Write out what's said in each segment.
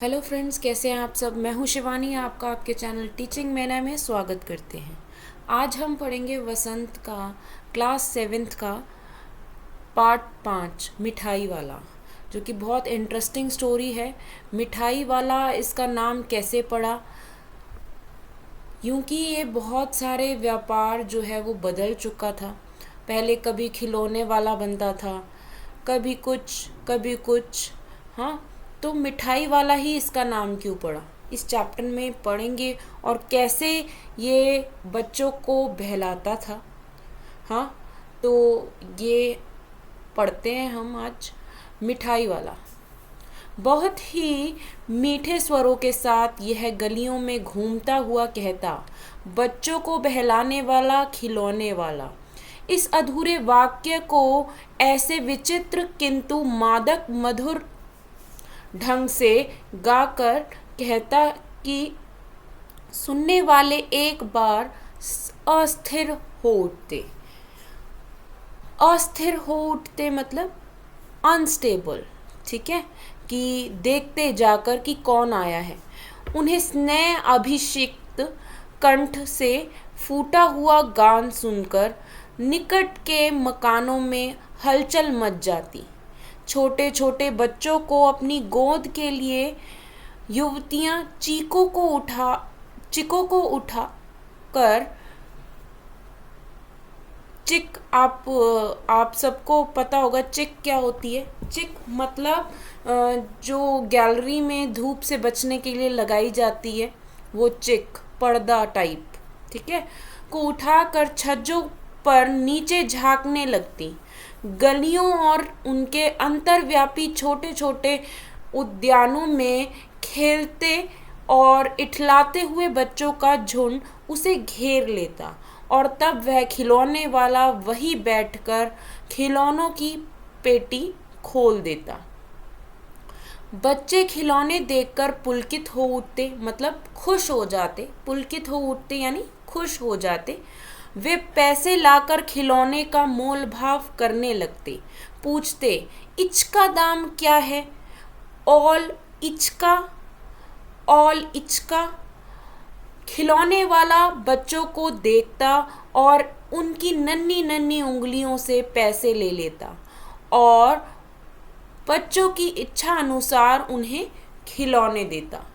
Hello friends, कैसे हैं आप सब। मैं हूं शिवानी, आपका आपके चैनल टीचिंग मैना में स्वागत करते हैं। आज हम पढ़ेंगे वसंत का क्लास 7th का पार्ट 5 मिठाई वाला, जो कि बहुत इंटरेस्टिंग स्टोरी है। मिठाई वाला इसका नाम कैसे पड़ा, क्योंकि ये बहुत सारे व्यापार जो है वो बदल चुका था। पहले कभी खिलौने वाला बनता था, कभी कुछ। हाँ, तो मिठाई वाला ही इसका नाम क्यों पड़ा, इस चैप्टर में पढ़ेंगे। और कैसे ये बच्चों को बहलाता था। हाँ, तो ये पढ़ते हैं हम आज। मिठाई वाला बहुत ही मीठे स्वरों के साथ यह गलियों में घूमता हुआ कहता, बच्चों को बहलाने वाला, खिलौने वाला। इस अधूरे वाक्य को ऐसे विचित्र किंतु मादक मधुर ढंग से गाकर कहता कि सुनने वाले एक बार अस्थिर हो उठते। अस्थिर हो उठते मतलब अनस्टेबल, ठीक है, कि देखते जाकर कि कौन आया है। उन्हें स्नेह अभिषिक्त कंठ से फूटा हुआ गान सुनकर निकट के मकानों में हलचल मच जाती। छोटे छोटे बच्चों को अपनी गोद के लिए युवतियां चिकों को उठा कर चिक, आप सबको पता होगा चिक क्या होती है। चिक मतलब जो गैलरी में धूप से बचने के लिए लगाई जाती है, वो चिक, पर्दा टाइप, ठीक है, को उठाकर छज्जों पर नीचे झांकने लगती। गलियों और उनके अंतर्व्यापी छोटे छोटे उद्यानों में खेलते और इठलाते हुए बच्चों का झुंड उसे घेर लेता, और तब वह खिलौने वाला वही बैठकर खिलौनों की पेटी खोल देता। बच्चे खिलौने देखकर पुलकित हो उठते, मतलब खुश हो जाते। पुलकित हो उठते यानी खुश हो जाते। वे पैसे लाकर खिलौने का मोल भाव करने लगते। पूछते, इचका दाम क्या है? ऑल इचका, ऑल इचका। खिलौने वाला बच्चों को देखता और उनकी नन्ही नन्ही उंगलियों से पैसे ले लेता और बच्चों की इच्छा अनुसार उन्हें खिलौने देता।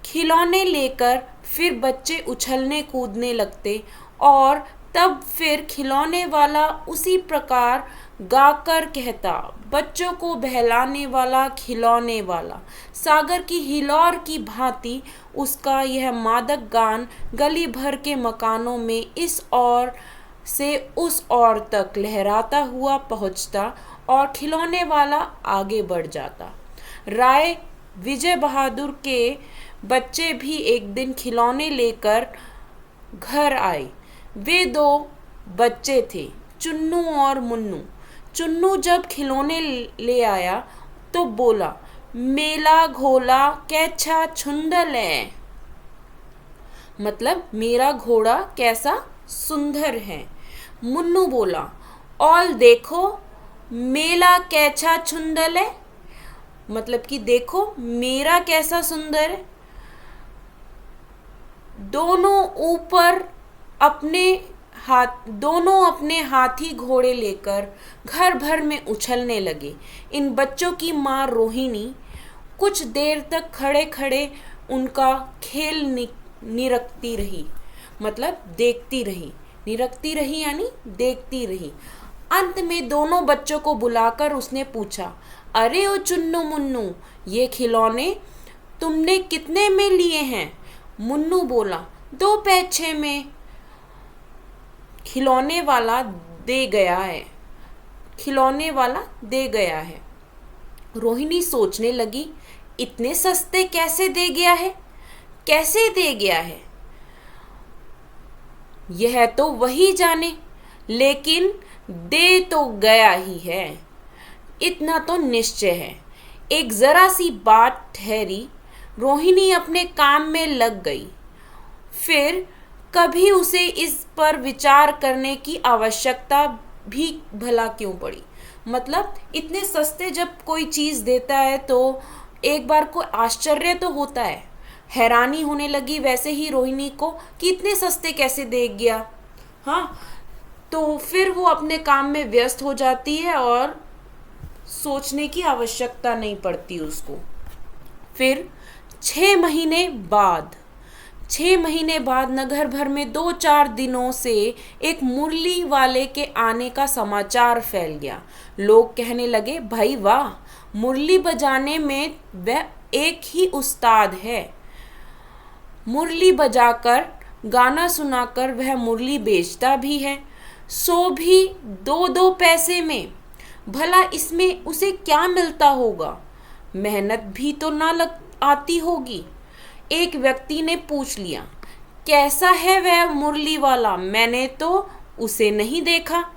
खिलौने लेकर फिर बच्चे उछलने कूदने लगते, और तब फिर खिलौने वाला उसी प्रकार गाकर कहता, बच्चों को बहलाने वाला, खिलौने वाला। सागर की हिलोर की भांति उसका यह मादक गान गली भर के मकानों में इस ओर से उस ओर तक लहराता हुआ पहुंचता, और खिलौने वाला आगे बढ़ जाता। राय विजय बहादुर के बच्चे भी एक दिन खिलौने लेकर घर आए। वे दो बच्चे थे, चुन्नू और मुन्नू। चुन्नू जब खिलौने ले आया तो बोला, मेला घोला कैसा छुंदल है, मतलब मेरा घोड़ा कैसा सुंदर है। मुन्नू बोला, और देखो मेला कैसा छुंदल है, मतलब कि देखो मेरा कैसा सुंदर है। दोनों अपने हाथी घोड़े लेकर घर भर में उछलने लगे। इन बच्चों की माँ रोहिणी कुछ देर तक खड़े खड़े उनका खेल निरखती रही, मतलब देखती रही। निरखती रही यानी देखती रही। अंत में दोनों बच्चों को बुलाकर उसने पूछा, अरे ओ चुन्नू मुन्नू, ये खिलौने तुमने कितने में लिए हैं? मुन्नू बोला, 2 पैसे में। खिलौने वाला दे गया है, खिलौने वाला दे गया है। रोहिणी सोचने लगी, इतने सस्ते कैसे दे गया है, कैसे दे गया है, यह तो वही जाने, लेकिन दे तो गया ही है, इतना तो निश्चय है। एक जरा सी बात ठहरी, रोहिणी अपने काम में लग गई। फिर कभी उसे इस पर विचार करने की आवश्यकता भी भला क्यों पड़ी। मतलब इतने सस्ते जब कोई चीज़ देता है तो एक बार को आश्चर्य तो होता है, हैरानी होने लगी वैसे ही रोहिणी को कि इतने सस्ते कैसे दे गया। हाँ, तो फिर वो अपने काम में व्यस्त हो जाती है और सोचने की आवश्यकता नहीं पड़ती उसको। फिर 6 महीने बाद 6 महीने बाद नगर भर में 2-4 दिनों से एक मुरली वाले के आने का समाचार फैल गया। लोग कहने लगे, भाई वाह, मुरली बजाने में वह एक ही उस्ताद है। मुरली बजाकर गाना सुनाकर वह मुरली बेचता भी है, सो भी 2-2 पैसे में। भला इसमें उसे क्या मिलता होगा? मेहनत भी तो ना लग आती होगी। एक व्यक्ति ने पूछ लिया, कैसा है वह मुरली वाला? मैंने तो उसे नहीं देखा।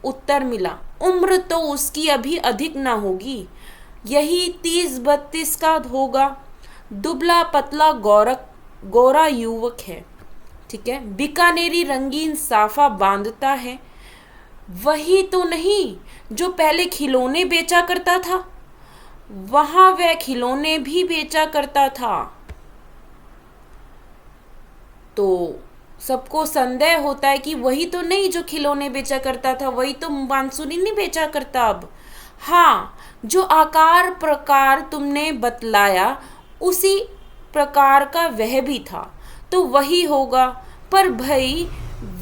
उत्तर मिला, उम्र तो उसकी अभी अधिक ना होगी, यही 30-32 का होगा। दुबला पतला गोरा युवक है। ठीक है, बीकानेरी रंगीन साफा बांधता है। वही तो नहीं जो पहले खिलौने बेचा करता था? वहां वह खिलौने भी बेचा करता था। तो सबको संदेह होता है कि वही तो नहीं जो खिलौने बेचा करता था, वही तो बांसुरी नहीं बेचा करता अब। हाँ, जो आकार प्रकार तुमने बतलाया उसी प्रकार का वह भी था, तो वही होगा। पर भाई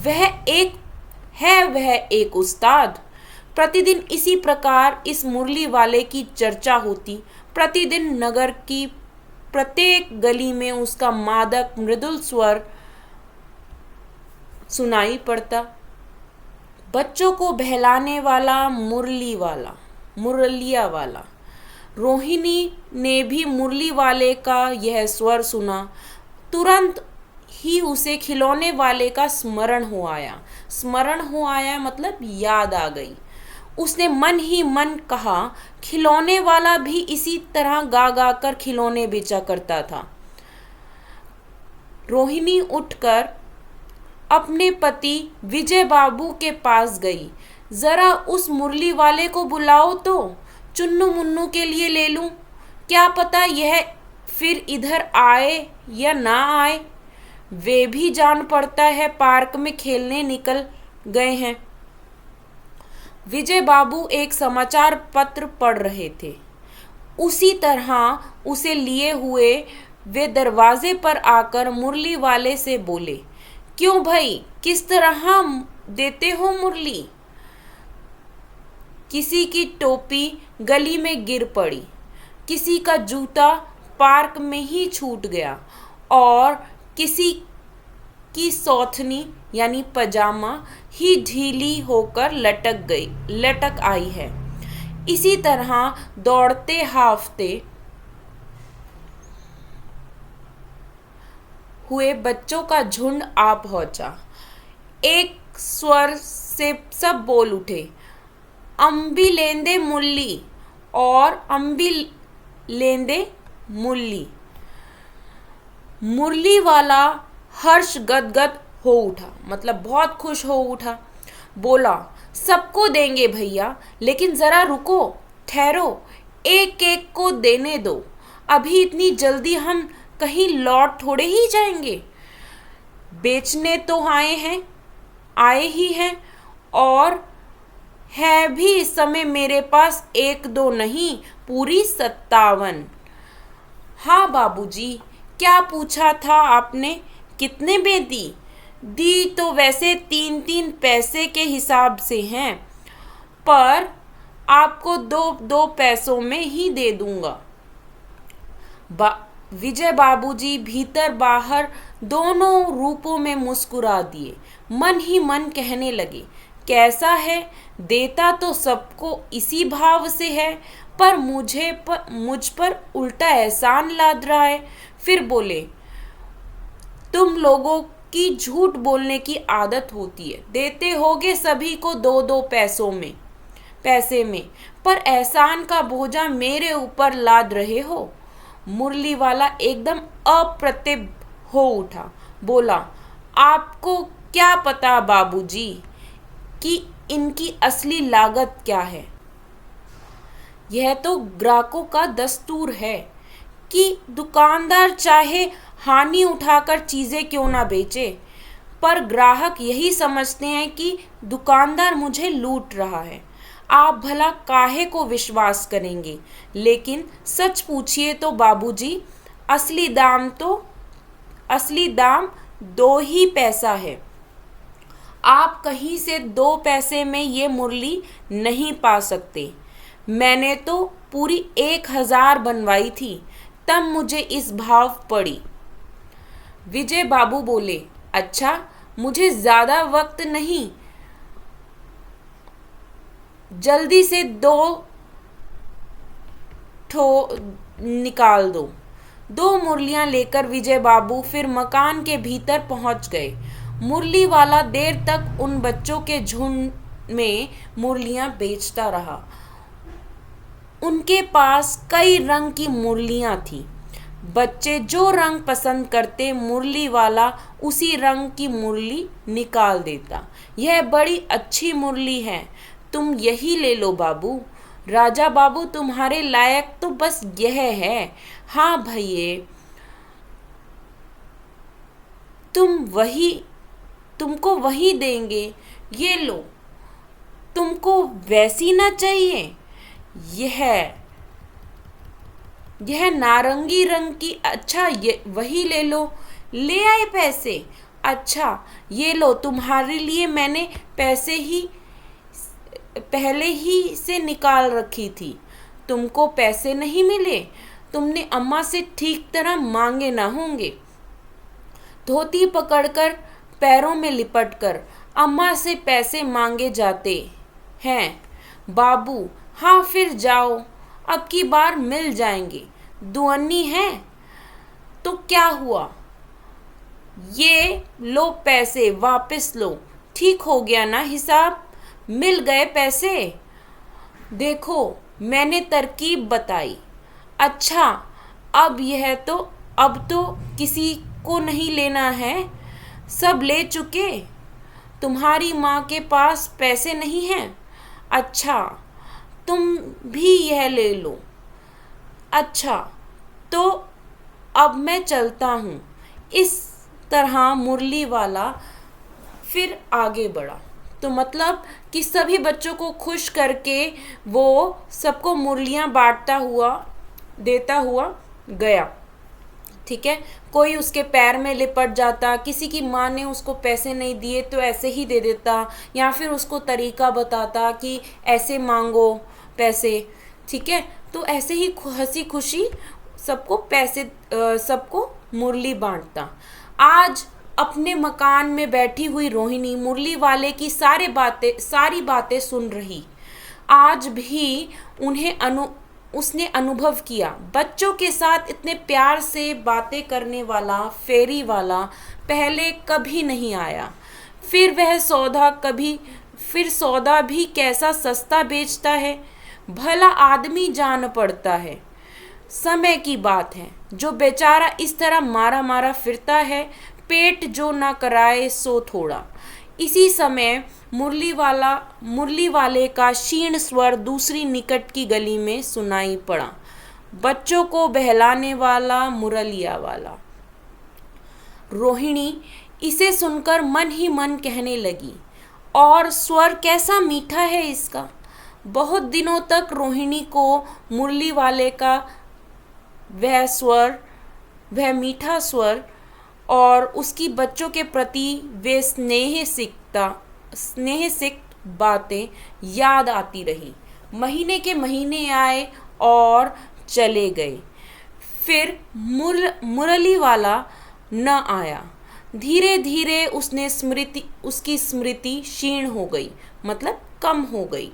वह एक उस्ताद। प्रतिदिन इसी प्रकार इस मुरली वाले की चर्चा होती। प्रतिदिन नगर की प्रत्येक गली में उसका मादक मृदुल स्वर सुनाई पड़ता। बच्चों को बहलाने वाला मुरलिया वाला। रोहिणी ने भी मुरली वाले का यह स्वर सुना। तुरंत ही उसे खिलौने वाले का स्मरण हो आया मतलब याद आ गई। उसने मन ही मन कहा, खिलौने वाला भी इसी तरह गा गा कर खिलौने बेचा करता था। रोहिणी उठकर अपने पति विजय बाबू के पास गई। जरा उस मुरली वाले को बुलाओ तो चुन्नू मुन्नू के लिए ले लूं। क्या पता यह फिर इधर आए या ना आए। वे भी जान पड़ता है पार्क में खेलने निकल गए हैं। विजय बाबू एक समाचार पत्र पढ़ रहे थे। उसी तरह उसे लिए हुए वे दरवाजे पर आकर मुरली वाले से बोले, क्यों भाई, किस तरह देते हो मुरली? किसी की टोपी गली में गिर पड़ी, किसी का जूता पार्क में ही छूट गया और किसी की सौथनी यानी पजामा ही ढीली होकर लटक आई है। इसी तरह दौड़ते हाफते हुए बच्चों का झुंड आ पहुंचा। एक स्वर से सब बोल उठे, अम्बी लेंदे मुल्ली और अम्बी लेंदे मुल्ली। मुरली वाला हर्ष गदगद हो उठा, मतलब बहुत खुश हो उठा। बोला, सबको देंगे भैया, लेकिन जरा रुको, ठहरो, एक एक को देने दो। अभी इतनी जल्दी हम कहीं लौट थोड़े ही जाएंगे। बेचने तो आए ही हैं और है भी इस समय मेरे पास 1-2 नहीं, पूरी 57। हाँ बाबूजी, क्या पूछा था आपने? कितने में दी? दी तो वैसे 3-3 पैसे के हिसाब से हैं, पर आपको 2-2 पैसों में ही दे दूंगा। विजय बाबूजी भीतर बाहर दोनों रूपों में मुस्कुरा दिए। मन ही मन कहने लगे, कैसा है, देता तो सबको इसी भाव से है, पर मुझ पर उल्टा एहसान लाद रहा है। फिर बोले, तुम लोगों की झूठ बोलने की आदत होती है, देते होगे सभी को 2-2 पैसे में, पर एहसान का बोझा मेरे ऊपर लाद रहे हो। मुरली वाला एकदम अप्रतिभ हो उठा। बोला, आपको क्या पता बाबूजी कि इनकी असली लागत क्या है? यह तो ग्राहकों का दस्तूर है कि दुकानदार चाहे हानि उठाकर चीज़ें क्यों ना बेचे, पर ग्राहक यही समझते हैं कि दुकानदार मुझे लूट रहा है। आप भला काहे को विश्वास करेंगे? लेकिन सच पूछिए तो बाबूजी, असली दाम तो असली दाम 2 ही पैसा है। आप कहीं से 2 पैसे में ये मुरली नहीं पा सकते। मैंने तो पूरी 1,000 बनवाई थी, तब मुझे इस भाव पड़ी। विजय बाबू बोले, अच्छा, मुझे ज़्यादा वक्त नहीं, जल्दी से 2 ठो निकाल दो। 2 मुरलियां लेकर विजय बाबू फिर मकान के भीतर पहुंच गए। मुरली वाला देर तक उन बच्चों के झुंड में मुरलियां बेचता रहा। उनके पास कई रंग की मुरलियां थी। बच्चे जो रंग पसंद करते, मुरली वाला उसी रंग की मुरली निकाल देता। यह बड़ी अच्छी मुरली है, तुम यही ले लो बाबू। राजा बाबू, तुम्हारे लायक तो बस यह है। हाँ भैये, तुमको वही देंगे, ये लो। तुमको वैसी ना चाहिए? यह यह नारंगी रंग की, अच्छा ये वही ले लो। ले आए पैसे? अच्छा ये लो, तुम्हारे लिए मैंने पैसे ही पहले ही से निकाल रखी थी। तुमको पैसे नहीं मिले? तुमने अम्मा से ठीक तरह मांगे ना होंगे। धोती पकड़कर पैरों में लिपटकर अम्मा से पैसे मांगे जाते हैं बाबू। हाँ फिर जाओ, अब की बार मिल जाएंगे। दुअन्नी है तो क्या हुआ, ये लो पैसे वापस लो। ठीक हो गया ना हिसाब? मिल गए पैसे? देखो मैंने तरकीब बताई। अच्छा, अब तो किसी को नहीं लेना है, सब ले चुके। तुम्हारी माँ के पास पैसे नहीं हैं? अच्छा, तुम भी यह ले लो। अच्छा, तो अब मैं चलता हूँ। इस तरह मुरली वाला फिर आगे बढ़ा। तो मतलब कि सभी बच्चों को खुश करके वो सबको मुरलियाँ बांटता हुआ, देता हुआ गया। ठीक है, कोई उसके पैर में लिपट जाता, किसी की माँ ने उसको पैसे नहीं दिए तो ऐसे ही दे देता, या फिर उसको तरीका बताता कि ऐसे मांगो पैसे। ठीक है, तो ऐसे ही हंसी खुशी सबको मुरली बांटता। आज अपने मकान में बैठी हुई रोहिणी मुरली वाले की सारी बातें सुन रही। आज भी उसने अनुभव किया, बच्चों के साथ इतने प्यार से बातें करने वाला फेरी वाला पहले कभी नहीं आया। फिर सौदा भी कैसा सस्ता बेचता है, भला आदमी जान पड़ता है। समय की बात है, जो बेचारा इस तरह मारा मारा फिरता है, पेट जो ना कराए सो थोड़ा। इसी समय मुरली वाले का क्षीण स्वर दूसरी निकट की गली में सुनाई पड़ा। बच्चों को बहलाने वाला मुरलिया वाला। रोहिणी इसे सुनकर मन ही मन कहने लगी, और स्वर कैसा मीठा है इसका। बहुत दिनों तक रोहिणी को मुरली वाले का वह मीठा स्वर और उसकी बच्चों के प्रति वे स्नेह सिक्त बातें याद आती रही। महीने के महीने आए और चले गए, फिर मुरली वाला न आया। धीरे धीरे उसकी स्मृति क्षीण हो गई, मतलब कम हो गई।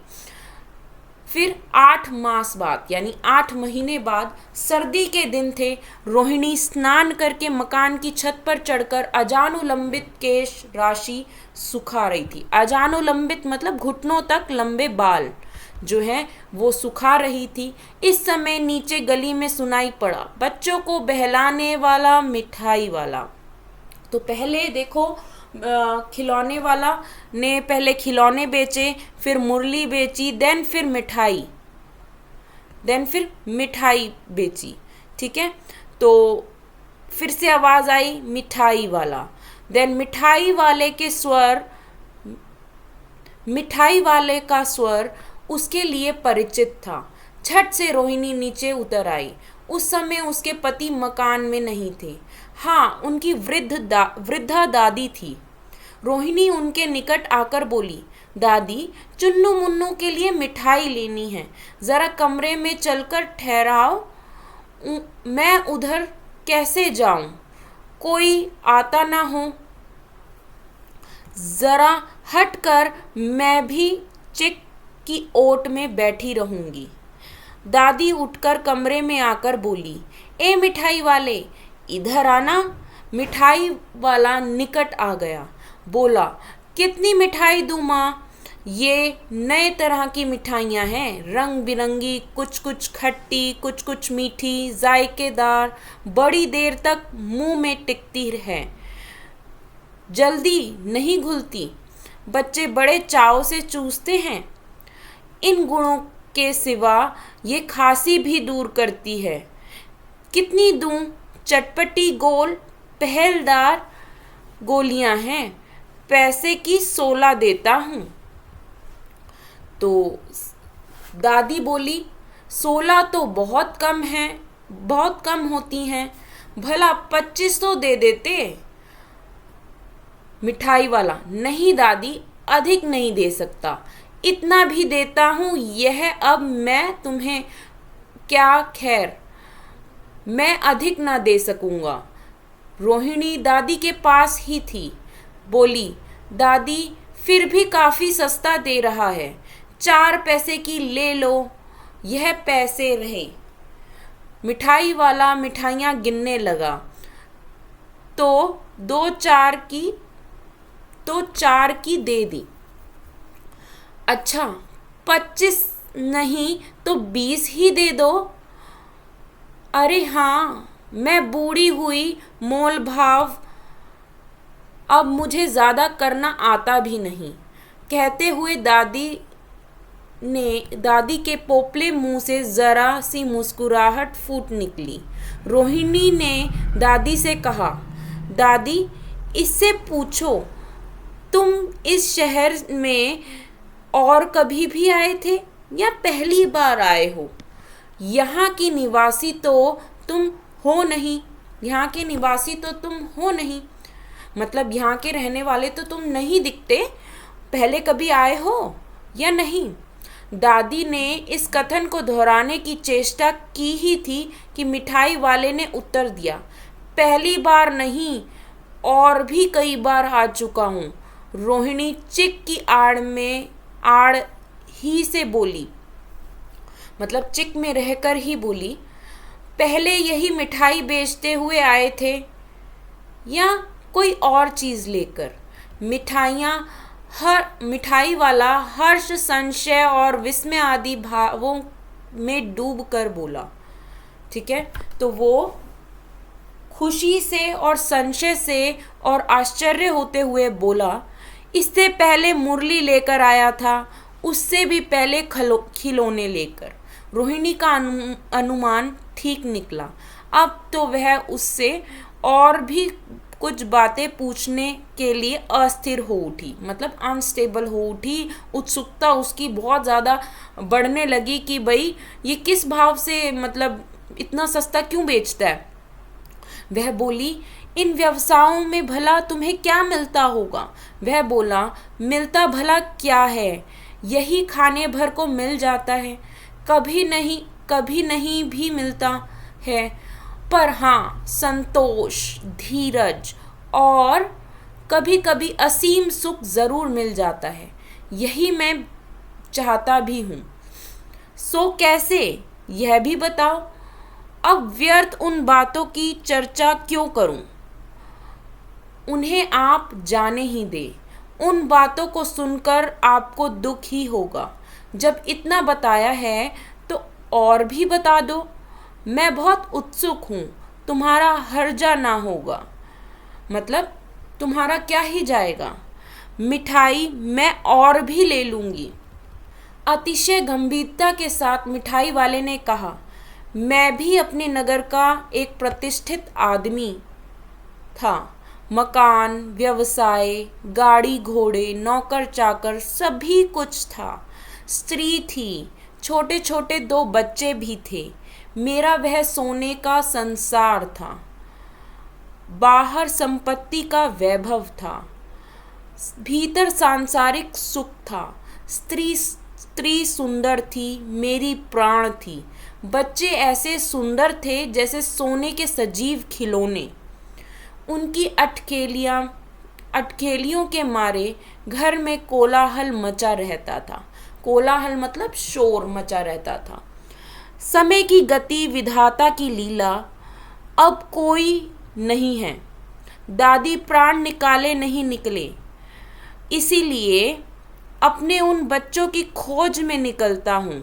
फिर 8 मास बाद यानी 8 महीने बाद सर्दी के दिन थे। रोहिणी स्नान करके मकान की छत पर चढ़कर अजानुलंबित केश राशि सुखा रही थी। अजानुलंबित मतलब घुटनों तक लंबे बाल जो है वो सुखा रही थी। इस समय नीचे गली में सुनाई पड़ा, बच्चों को बहलाने वाला मिठाई वाला। तो पहले देखो खिलौने वाला ने पहले खिलौने बेचे, फिर मुरली बेची, देन फिर मिठाई। देन फिर मिठाई बेची। ठीक है, तो फिर से आवाज़ आई मिठाई वाला। देन मिठाई वाले का स्वर उसके लिए परिचित था। झट से रोहिणी नीचे उतर आई। उस समय उसके पति मकान में नहीं थे। हाँ, उनकी वृद्धा दादी थी। रोहिणी उनके निकट आकर बोली, दादी, चुन्नू मुन्नू के लिए मिठाई लेनी है, ज़रा कमरे में चलकर ठहराओ। मैं उधर कैसे जाऊं? कोई आता ना हो। ज़रा हटकर मैं भी चिक की ओट में बैठी रहूंगी। दादी उठकर कमरे में आकर बोली, ए मिठाई वाले, इधर आना। मिठाई वाला निकट आ गया। बोला, कितनी मिठाई दूँ माँ? ये नए तरह की मिठाइयाँ हैं, रंग बिरंगी, कुछ कुछ खट्टी, कुछ कुछ मीठी, जायकेदार, बड़ी देर तक मुंह में टिकती है, जल्दी नहीं घुलती, बच्चे बड़े चाव से चूसते हैं। इन गुणों के सिवा ये खांसी भी दूर करती है। कितनी दूं? चटपटी गोल पहलदार गोलियां हैं, पैसे की 16 देता हूँ। तो दादी बोली, 16 तो बहुत कम है, बहुत कम होती हैं, भला 2500 दे देते। मिठाई वाला, नहीं दादी, अधिक नहीं दे सकता, इतना भी देता हूँ, यह अब मैं तुम्हें क्या खैर, मैं अधिक ना दे सकूँगा। रोहिणी दादी के पास ही थी। बोली, दादी फिर भी काफ़ी सस्ता दे रहा है, 4 पैसे की ले लो, यह पैसे रहे। मिठाई वाला मिठाइयाँ गिनने लगा तो 4 की दे दी। अच्छा, 25 नहीं तो 20 ही दे दो। अरे हाँ, मैं बूढ़ी हुई, मोल भाव अब मुझे ज़्यादा करना आता भी नहीं। कहते हुए दादी के पोपले मुंह से ज़रा सी मुस्कुराहट फूट निकली। रोहिणी ने दादी से कहा, दादी, इससे पूछो, तुम इस शहर में और कभी भी आए थे या पहली बार आए हो? यहाँ की निवासी तो तुम हो नहीं, यहाँ के निवासी तो तुम हो नहीं, मतलब यहाँ के रहने वाले तो तुम नहीं दिखते। पहले कभी आए हो या नहीं? दादी ने इस कथन को दोहराने की चेष्टा की ही थी कि मिठाई वाले ने उत्तर दिया, पहली बार नहीं, और भी कई बार आ चुका हूँ। रोहिणी चिक की आड़ ही से बोली, मतलब चिक में रहकर ही बोली, पहले यही मिठाई बेचते हुए आए थे या कोई और चीज़ लेकर? मिठाई वाला हर्ष, संशय और विस्मय आदि भावों में डूब कर बोला। ठीक है, तो वो खुशी से और संशय से और आश्चर्य होते हुए बोला, इससे पहले मुरली लेकर आया था, उससे भी पहले खिलौने लेकर। रोहिणी का अनुमान ठीक निकला। अब तो वह उससे और भी कुछ बातें पूछने के लिए अस्थिर हो उठी, मतलब अनस्टेबल हो उठी। उत्सुकता उसकी बहुत ज़्यादा बढ़ने लगी कि भाई ये किस भाव से, मतलब इतना सस्ता क्यों बेचता है। वह बोली, इन व्यवसायों में भला तुम्हें क्या मिलता होगा? वह बोला, मिलता भला क्या है, यही खाने भर को मिल जाता है, कभी नहीं भी मिलता है, पर हाँ, संतोष, धीरज और कभी कभी असीम सुख ज़रूर मिल जाता है, यही मैं चाहता भी हूँ। सो कैसे, यह भी बताओ। अब व्यर्थ उन बातों की चर्चा क्यों करूं? उन्हें आप जाने ही दे। उन बातों को सुनकर आपको दुख ही होगा। जब इतना बताया है तो और भी बता दो। मैं बहुत उत्सुक हूँ, तुम्हारा हर्जा ना होगा। मतलब तुम्हारा क्या ही जाएगा। मिठाई मैं और भी ले लूँगी। अतिशय गंभीरता के साथ मिठाई वाले ने कहा, मैं भी अपने नगर का एक प्रतिष्ठित आदमी था। मकान, व्यवसाय, गाड़ी घोड़े, नौकर चाकर सभी कुछ था। स्त्री थी, छोटे छोटे 2 बच्चे भी थे। मेरा वह सोने का संसार था। बाहर संपत्ति का वैभव था, भीतर सांसारिक सुख था। स्त्री सुंदर थी, मेरी प्राण थी। बच्चे ऐसे सुंदर थे जैसे सोने के सजीव खिलौने। उनकी अटखेलियों के मारे घर में कोलाहल मचा रहता था। कोलाहल मतलब शोर मचा रहता था। समय की गति, विधाता की लीला, अब कोई नहीं है। दादी प्राण निकाले नहीं निकले, इसीलिए अपने उन बच्चों की खोज में निकलता हूँ।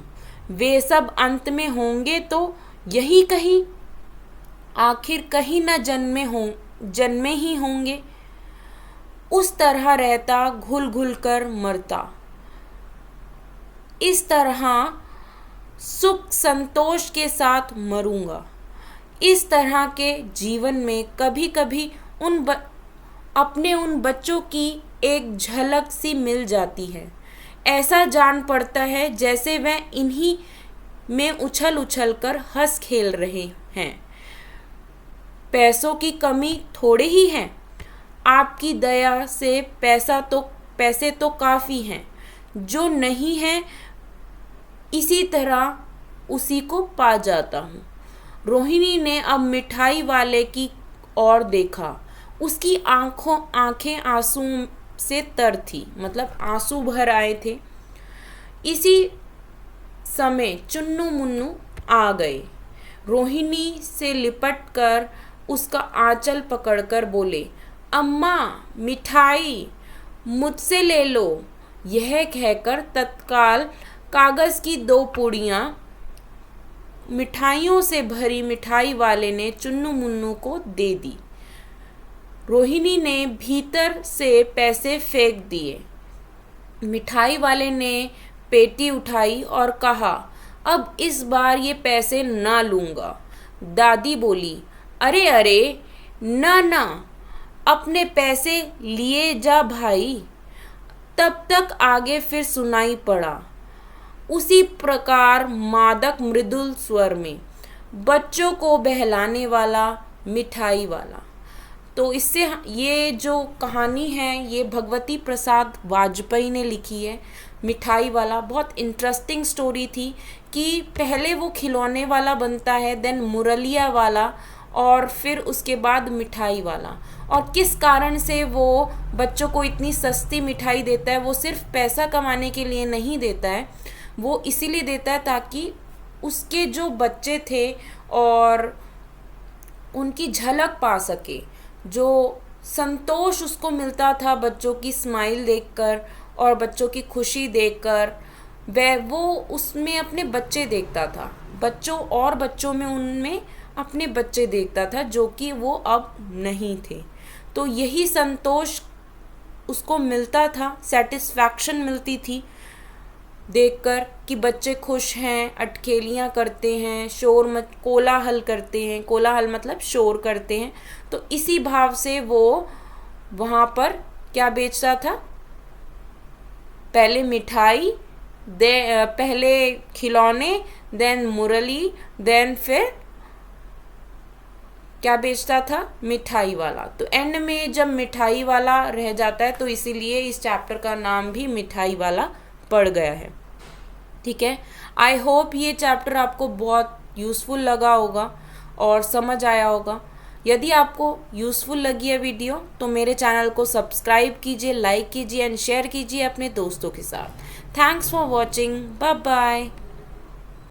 वे सब अंत में होंगे तो यही कहीं, आखिर कहीं न जन्मे ही होंगे। उस तरह रहता, घुल घुल कर मरता। इस तरह सुख संतोष के साथ मरूंगा। इस तरह के जीवन में कभी कभी अपने उन बच्चों की एक झलक सी मिल जाती है। ऐसा जान पड़ता है जैसे वह इन्हीं में उछल उछल कर हंस खेल रहे हैं। पैसों की कमी थोड़े ही है, आपकी दया से पैसे तो काफ़ी हैं। जो नहीं है इसी तरह उसी को पा जाता हूँ। रोहिणी ने अब मिठाई वाले की ओर देखा। उसकी आंखें आंसू से तर थी, मतलब आंसू भर आए थे। इसी समय चुन्नू मुन्नू आ गए। रोहिणी से लिपट कर उसका आंचल पकड़कर बोले, अम्मा मिठाई मुझसे ले लो। यह कहकर तत्काल कागज़ की 2 पुड़ियाँ मिठाइयों से भरी मिठाई वाले ने चुन्नू मुन्नू को दे दी। रोहिणी ने भीतर से पैसे फेंक दिए। मिठाई वाले ने पेटी उठाई और कहा, अब इस बार ये पैसे ना लूँगा। दादी बोली, अरे अरे, ना, अपने पैसे लिए जा भाई। तब तक आगे फिर सुनाई पड़ा उसी प्रकार मादक मृदुल स्वर में, बच्चों को बहलाने वाला मिठाई वाला। तो इससे ये जो कहानी है ये भगवती प्रसाद वाजपेयी ने लिखी है, मिठाई वाला। बहुत इंटरेस्टिंग स्टोरी थी कि पहले वो खिलौने वाला बनता है, देन मुरलिया वाला, और फिर उसके बाद मिठाई वाला। और किस कारण से वो बच्चों को इतनी सस्ती मिठाई देता है। वो सिर्फ पैसा कमाने के लिए नहीं देता है, वो इसीलिए देता है ताकि उसके जो बच्चे थे और उनकी झलक पा सके। जो संतोष उसको मिलता था बच्चों की स्माइल देखकर और बच्चों की खुशी देखकर, वो उसमें अपने बच्चे देखता था। बच्चों में उनमें अपने बच्चे देखता था जो कि वो अब नहीं थे। तो यही संतोष उसको मिलता था, सेटिस्फैक्शन मिलती थी देखकर कि बच्चे खुश हैं, अटखेलियाँ करते हैं, कोलाहल करते हैं। कोलाहल मतलब शोर करते हैं। तो इसी भाव से वो वहाँ पर क्या बेचता था, पहले मिठाई, पहले खिलौने, देन मुरली, देन फिर क्या बेचता था, मिठाई वाला। तो एंड में जब मिठाई वाला रह जाता है तो इसीलिए इस चैप्टर का नाम भी मिठाई वाला पड़ गया है। ठीक है, आई होप ये चैप्टर आपको बहुत यूज़फुल लगा होगा और समझ आया होगा। यदि आपको यूज़फुल लगी है वीडियो तो मेरे चैनल को सब्सक्राइब कीजिए, लाइक कीजिए एंड शेयर कीजिए अपने दोस्तों के साथ। Thanks for watching, bye bye.